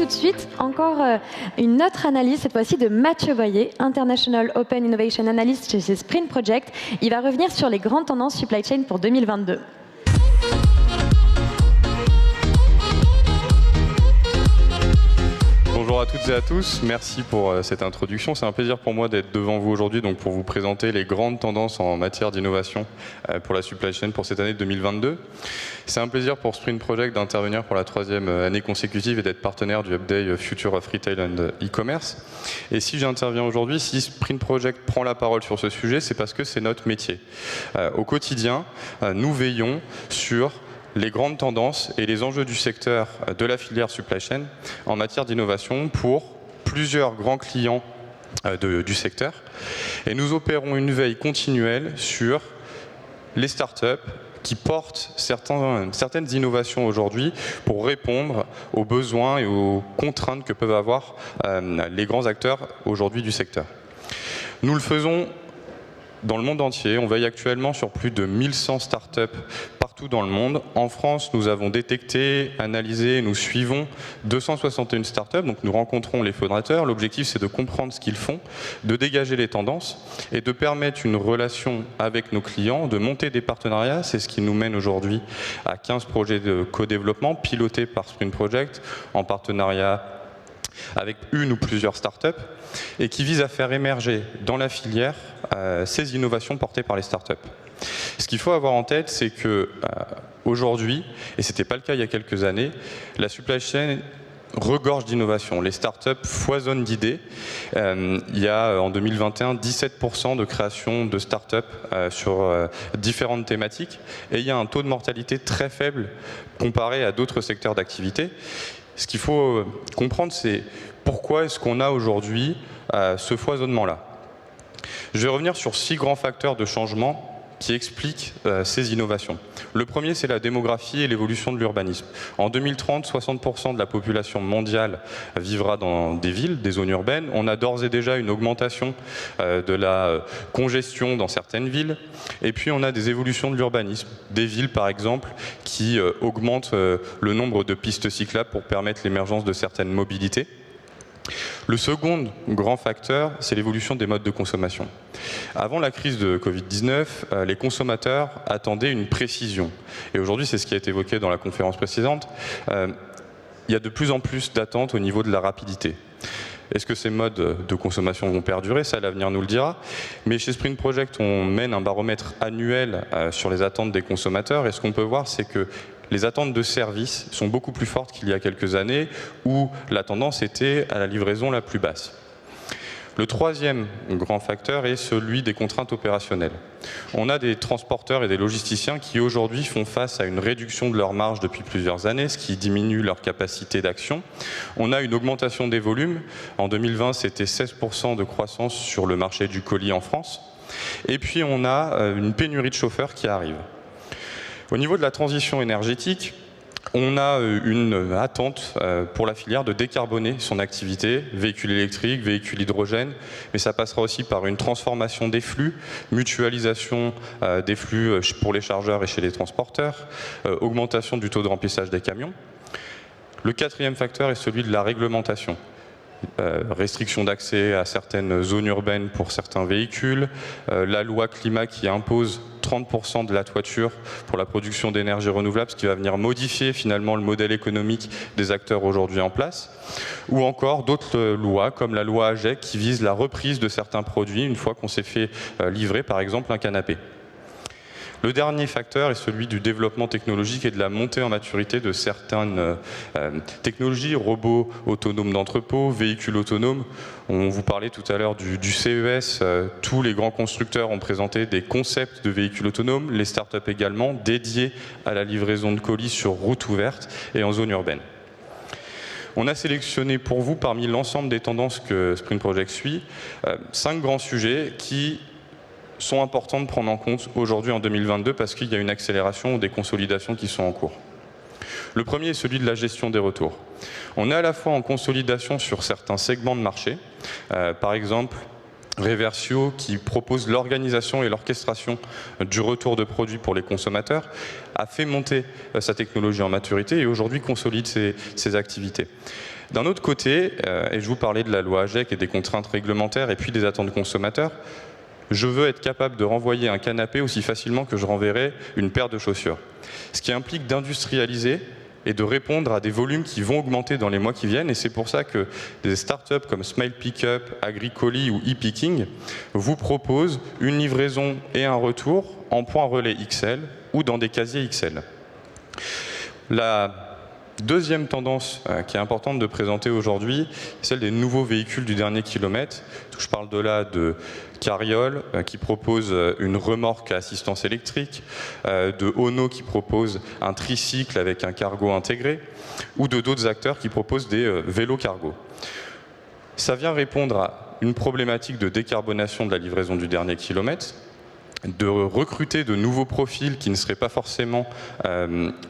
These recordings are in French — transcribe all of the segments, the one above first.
de suite encore une autre analyse, cette fois-ci de Mathieu Boyer, International Open Innovation Analyst chez Sprint Project. Il va revenir sur les grandes tendances supply chain pour 2022. Bonjour à toutes et à tous, merci pour cette introduction. C'est un plaisir pour moi d'être devant vous aujourd'hui pour vous présenter les grandes tendances en matière d'innovation pour la supply chain pour cette année 2022. C'est un plaisir pour Sprint Project d'intervenir pour la 3e année consécutive et d'être partenaire du Upday Future of Retail and E-Commerce. Et si j'interviens aujourd'hui, si Sprint Project prend la parole sur ce sujet, c'est parce que c'est notre métier. Au quotidien, nous veillons sur les grandes tendances et les enjeux du secteur de la filière supply chain en matière d'innovation pour plusieurs grands clients du secteur. Et nous opérons une veille continuelle sur les startups qui portent certaines innovations aujourd'hui pour répondre aux besoins et aux contraintes que peuvent avoir les grands acteurs aujourd'hui du secteur. Nous le faisons dans le monde entier. On veille actuellement sur plus de 1100 startups partout dans le monde. En France, nous avons détecté, analysé, nous suivons 261 startups. Donc nous rencontrons les fondateurs. L'objectif, c'est de comprendre ce qu'ils font, de dégager les tendances et de permettre une relation avec nos clients, de monter des partenariats. C'est ce qui nous mène aujourd'hui à 15 projets de co-développement pilotés par Sprint Project en partenariat avec une ou plusieurs startups et qui vise à faire émerger dans la filière ces innovations portées par les startups. Ce qu'il faut avoir en tête, c'est que aujourd'hui, et ce n'était pas le cas il y a quelques années, la supply chain regorge d'innovation. Les startups foisonnent d'idées. Il y a en 2021 17% de création de startups sur différentes thématiques et il y a un taux de mortalité très faible comparé à d'autres secteurs d'activité. Ce qu'il faut comprendre, c'est pourquoi est-ce qu'on a aujourd'hui ce foisonnement-là. Je vais revenir sur 6 grands facteurs de changement qui expliquent ces innovations. Le premier, c'est la démographie et l'évolution de l'urbanisme. En 2030, 60% de la population mondiale vivra dans des villes, des zones urbaines. On a d'ores et déjà une augmentation de la congestion dans certaines villes. Et puis, on a des évolutions de l'urbanisme. Des villes, par exemple, qui augmentent le nombre de pistes cyclables pour permettre l'émergence de certaines mobilités. Le second grand facteur, c'est l'évolution des modes de consommation. Avant la crise de Covid-19, les consommateurs attendaient une précision. Et aujourd'hui, c'est ce qui a été évoqué dans la conférence précédente, il y a de plus en plus d'attentes au niveau de la rapidité. Est-ce que ces modes de consommation vont perdurer? Ça, l'avenir nous le dira. Mais chez Sprint Project, on mène un baromètre annuel sur les attentes des consommateurs. Et ce qu'on peut voir, c'est que les attentes de services sont beaucoup plus fortes qu'il y a quelques années, où la tendance était à la livraison la plus basse. Le troisième grand facteur est celui des contraintes opérationnelles. On a des transporteurs et des logisticiens qui aujourd'hui font face à une réduction de leur marge depuis plusieurs années, ce qui diminue leur capacité d'action. On a une augmentation des volumes. En 2020, c'était 16% de croissance sur le marché du colis en France. Et puis on a une pénurie de chauffeurs qui arrive. Au niveau de la transition énergétique, on a une attente pour la filière de décarboner son activité, véhicules électriques, véhicules hydrogène, mais ça passera aussi par une transformation des flux, mutualisation des flux pour les chargeurs et chez les transporteurs, augmentation du taux de remplissage des camions. Le quatrième facteur est celui de la réglementation. Restriction d'accès à certaines zones urbaines pour certains véhicules, la loi climat qui impose 30% de la toiture pour la production d'énergie renouvelable, ce qui va venir modifier finalement le modèle économique des acteurs aujourd'hui en place, ou encore d'autres lois comme la loi AGEC qui vise la reprise de certains produits une fois qu'on s'est fait livrer par exemple un canapé. Le dernier facteur est celui du développement technologique et de la montée en maturité de certaines technologies, robots autonomes d'entrepôt, véhicules autonomes. On vous parlait tout à l'heure du CES, tous les grands constructeurs ont présenté des concepts de véhicules autonomes, les startups également, dédiés à la livraison de colis sur route ouverte et en zone urbaine. On a sélectionné pour vous, parmi l'ensemble des tendances que Sprint Project suit, 5 grands sujets qui sont importants de prendre en compte aujourd'hui en 2022 parce qu'il y a une accélération ou des consolidations qui sont en cours. Le premier est celui de la gestion des retours. On est à la fois en consolidation sur certains segments de marché, par exemple Reversio qui propose l'organisation et l'orchestration du retour de produits pour les consommateurs, a fait monter sa technologie en maturité et aujourd'hui consolide ses activités. D'un autre côté, et je vous parlais de la loi AGEC et des contraintes réglementaires et puis des attentes consommateurs, je veux être capable de renvoyer un canapé aussi facilement que je renverrai une paire de chaussures. Ce qui implique d'industrialiser et de répondre à des volumes qui vont augmenter dans les mois qui viennent. Et c'est pour ça que des startups comme Smile Pickup, Agricoli ou ePicking vous proposent une livraison et un retour en point relais XL ou dans des casiers XL. La deuxième tendance qui est importante de présenter aujourd'hui, c'est celle des nouveaux véhicules du dernier kilomètre. Je parle de là de Carriole qui propose une remorque à assistance électrique, de Ono qui propose un tricycle avec un cargo intégré, ou de d'autres acteurs qui proposent des vélos cargo. Ça vient répondre à une problématique de décarbonation de la livraison du dernier kilomètre, de recruter de nouveaux profils qui ne seraient pas forcément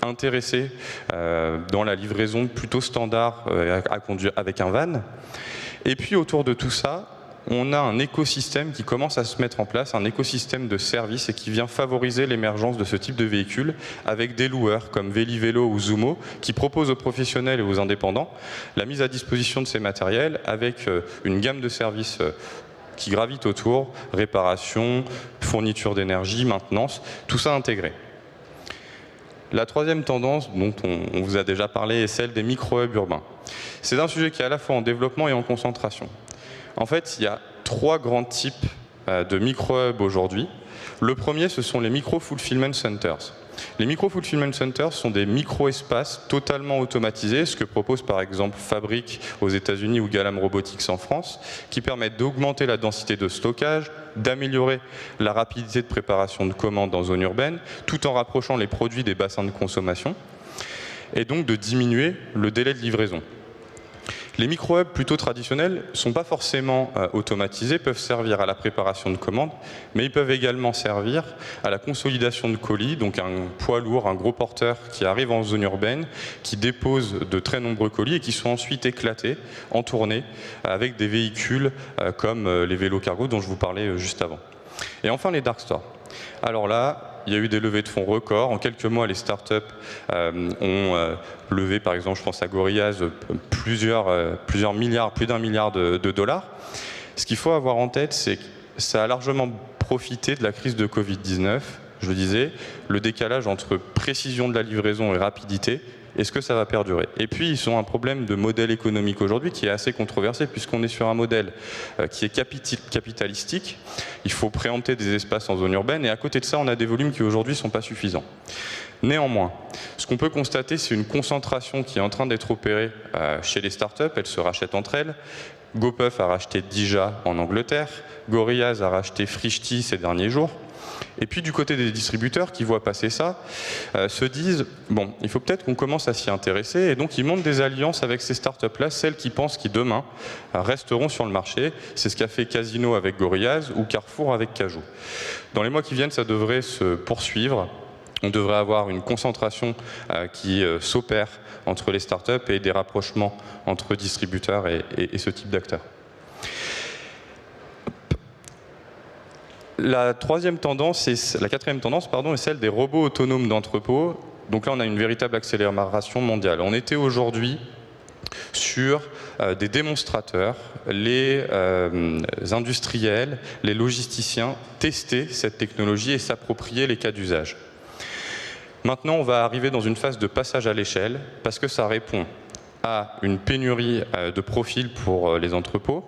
intéressés dans la livraison plutôt standard à conduire avec un van. Et puis autour de tout ça, on a un écosystème qui commence à se mettre en place, un écosystème de services et qui vient favoriser l'émergence de ce type de véhicules avec des loueurs comme Vélo ou Zumo qui proposent aux professionnels et aux indépendants la mise à disposition de ces matériels avec une gamme de services qui gravitent autour, réparation, fourniture d'énergie, maintenance, tout ça intégré. La troisième tendance dont on vous a déjà parlé est celle des micro-hubs urbains. C'est un sujet qui est à la fois en développement et en concentration. En fait, il y a trois grands types de micro-hubs aujourd'hui. Le premier, ce sont les micro-fulfillment centers. Les micro-fulfillment centers sont des micro-espaces totalement automatisés, ce que propose par exemple Fabric aux États-Unis ou Galam Robotics en France, qui permettent d'augmenter la densité de stockage, d'améliorer la rapidité de préparation de commandes en zone urbaine, tout en rapprochant les produits des bassins de consommation, et donc de diminuer le délai de livraison. Les micro-hubs plutôt traditionnels ne sont pas forcément automatisés, peuvent servir à la préparation de commandes, mais ils peuvent également servir à la consolidation de colis, donc un poids lourd, un gros porteur qui arrive en zone urbaine, qui dépose de très nombreux colis et qui sont ensuite éclatés en tournée avec des véhicules comme les vélos cargo dont je vous parlais juste avant. Et enfin les dark stores. Alors là, il y a eu des levées de fonds records. En quelques mois, les startups ont levé, par exemple, je pense à Gorillaz, plusieurs milliards, plus d'1 milliard de dollars. Ce qu'il faut avoir en tête, c'est que ça a largement profité de la crise de Covid-19. Je le disais, le décalage entre précision de la livraison et rapidité. Est-ce que ça va perdurer? Et puis, ils ont un problème de modèle économique aujourd'hui qui est assez controversé puisqu'on est sur un modèle qui est capitalistique. Il faut préempter des espaces en zone urbaine et à côté de ça, on a des volumes qui aujourd'hui ne sont pas suffisants. Néanmoins, ce qu'on peut constater, c'est une concentration qui est en train d'être opérée chez les startups. Elles se rachètent entre elles. GoPuff a racheté Dija en Angleterre. Gorillaz a racheté Frishti ces derniers jours. Et puis du côté des distributeurs qui voient passer ça, se disent bon, il faut peut-être qu'on commence à s'y intéresser et donc ils montent des alliances avec ces startups-là, celles qui pensent qu'ils demain resteront sur le marché. C'est ce qu'a fait Casino avec Gorillaz ou Carrefour avec Cajoo. Dans les mois qui viennent, ça devrait se poursuivre. On devrait avoir une concentration qui s'opère entre les startups et des rapprochements entre distributeurs et ce type d'acteurs. La quatrième tendance, est celle des robots autonomes d'entrepôt. Donc là, on a une véritable accélération mondiale. On était aujourd'hui sur des démonstrateurs, les industriels, les logisticiens tester cette technologie et s'approprier les cas d'usage. Maintenant, on va arriver dans une phase de passage à l'échelle parce que ça répond à une pénurie de profils pour les entrepôts.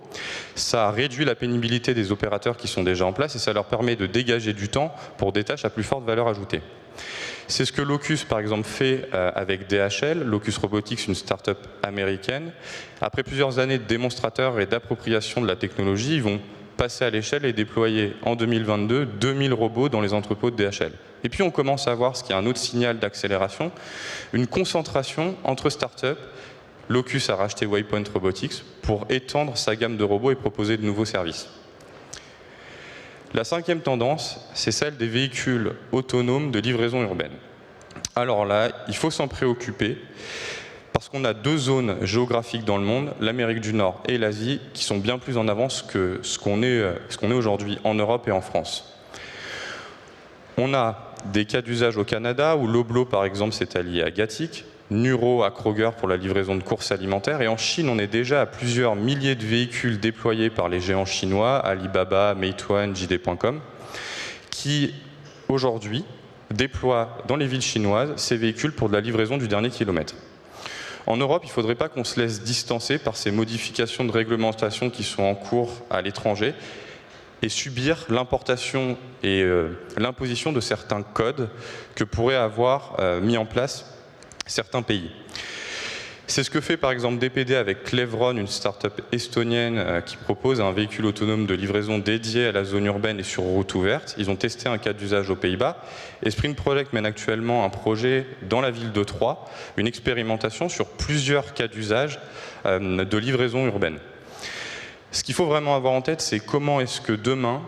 Ça réduit la pénibilité des opérateurs qui sont déjà en place et ça leur permet de dégager du temps pour des tâches à plus forte valeur ajoutée. C'est ce que Locus, par exemple, fait avec DHL, Locus Robotics, une start-up américaine. Après plusieurs années de démonstrateurs et d'appropriation de la technologie, ils vont passer à l'échelle et déployer en 2022 2000 robots dans les entrepôts de DHL. Et puis on commence à voir ce qui est un autre signal d'accélération, une concentration entre start-up. Locus a racheté Waypoint Robotics pour étendre sa gamme de robots et proposer de nouveaux services. La cinquième tendance, c'est celle des véhicules autonomes de livraison urbaine. Alors là, il faut s'en préoccuper parce qu'on a deux zones géographiques dans le monde, l'Amérique du Nord et l'Asie, qui sont bien plus en avance que ce qu'on est aujourd'hui en Europe et en France. On a des cas d'usage au Canada où Loblaw, par exemple, s'est allié à Gatik. Nuro à Kroger pour la livraison de courses alimentaires. Et en Chine, on est déjà à plusieurs milliers de véhicules déployés par les géants chinois, Alibaba, Meituan, JD.com, qui aujourd'hui déploient dans les villes chinoises ces véhicules pour de la livraison du dernier kilomètre. En Europe, il ne faudrait pas qu'on se laisse distancer par ces modifications de réglementation qui sont en cours à l'étranger et subir l'importation et l'imposition de certains codes que pourraient avoir mis en place certains pays. C'est ce que fait par exemple DPD avec Cleveron, une start-up estonienne qui propose un véhicule autonome de livraison dédié à la zone urbaine et sur route ouverte. Ils ont testé un cas d'usage aux Pays-Bas et Sprint Project mène actuellement un projet dans la ville de Troyes, une expérimentation sur plusieurs cas d'usage de livraison urbaine. Ce qu'il faut vraiment avoir en tête, c'est comment est-ce que demain,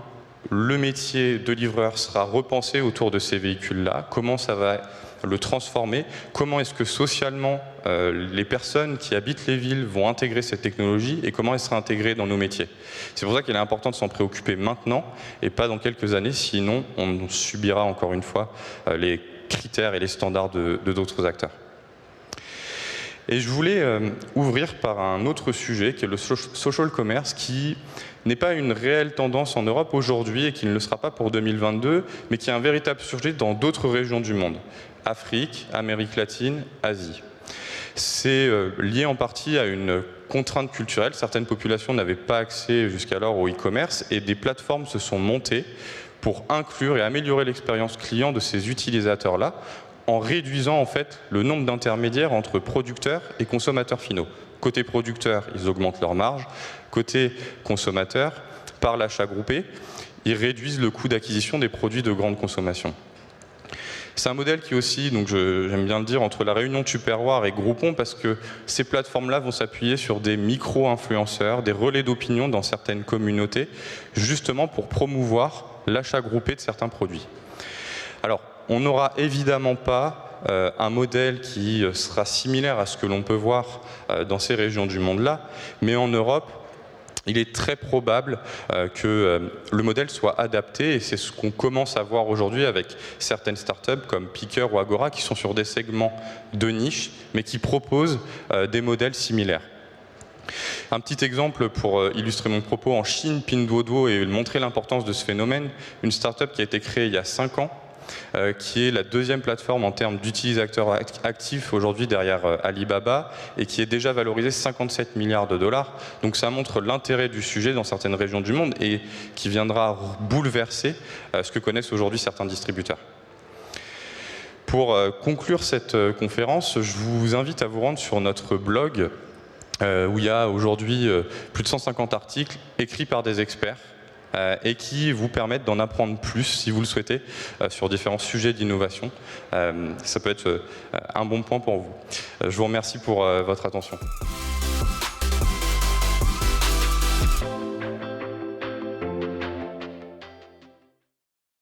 le métier de livreur sera repensé autour de ces véhicules-là, comment ça va le transformer, comment est-ce que socialement les personnes qui habitent les villes vont intégrer cette technologie et comment elle sera intégrée dans nos métiers. C'est pour ça qu'il est important de s'en préoccuper maintenant et pas dans quelques années, sinon on subira encore une fois les critères et les standards de d'autres acteurs. Et je voulais ouvrir par un autre sujet qui est le social commerce, qui n'est pas une réelle tendance en Europe aujourd'hui et qui ne le sera pas pour 2022, mais qui est un véritable sujet dans d'autres régions du monde. Afrique, Amérique latine, Asie. C'est lié en partie à une contrainte culturelle. Certaines populations n'avaient pas accès jusqu'alors au e-commerce et des plateformes se sont montées pour inclure et améliorer l'expérience client de ces utilisateurs-là en réduisant en fait le nombre d'intermédiaires entre producteurs et consommateurs finaux. Côté producteur, ils augmentent leur marge. Côté consommateur, par l'achat groupé, ils réduisent le coût d'acquisition des produits de grande consommation. C'est un modèle qui est aussi, donc j'aime bien le dire, entre la Réunion Tupperware et Groupon, parce que ces plateformes-là vont s'appuyer sur des micro-influenceurs, des relais d'opinion dans certaines communautés, justement pour promouvoir l'achat groupé de certains produits. Alors, on n'aura évidemment pas un modèle qui sera similaire à ce que l'on peut voir dans ces régions du monde-là, mais en Europe, il est très probable que le modèle soit adapté et c'est ce qu'on commence à voir aujourd'hui avec certaines startups comme Picker ou Agora qui sont sur des segments de niche mais qui proposent des modèles similaires. Un petit exemple pour illustrer mon propos, en Chine, Pinduoduo et montrer l'importance de ce phénomène, une startup qui a été créée il y a 5 ans qui est la deuxième plateforme en termes d'utilisateurs actifs aujourd'hui derrière Alibaba et qui est déjà valorisée 57 milliards de dollars. Donc ça montre l'intérêt du sujet dans certaines régions du monde et qui viendra bouleverser ce que connaissent aujourd'hui certains distributeurs. Pour conclure cette conférence, je vous invite à vous rendre sur notre blog où il y a aujourd'hui plus de 150 articles écrits par des experts et qui vous permettent d'en apprendre plus, si vous le souhaitez, sur différents sujets d'innovation. Ça peut être un bon point pour vous. Je vous remercie pour votre attention.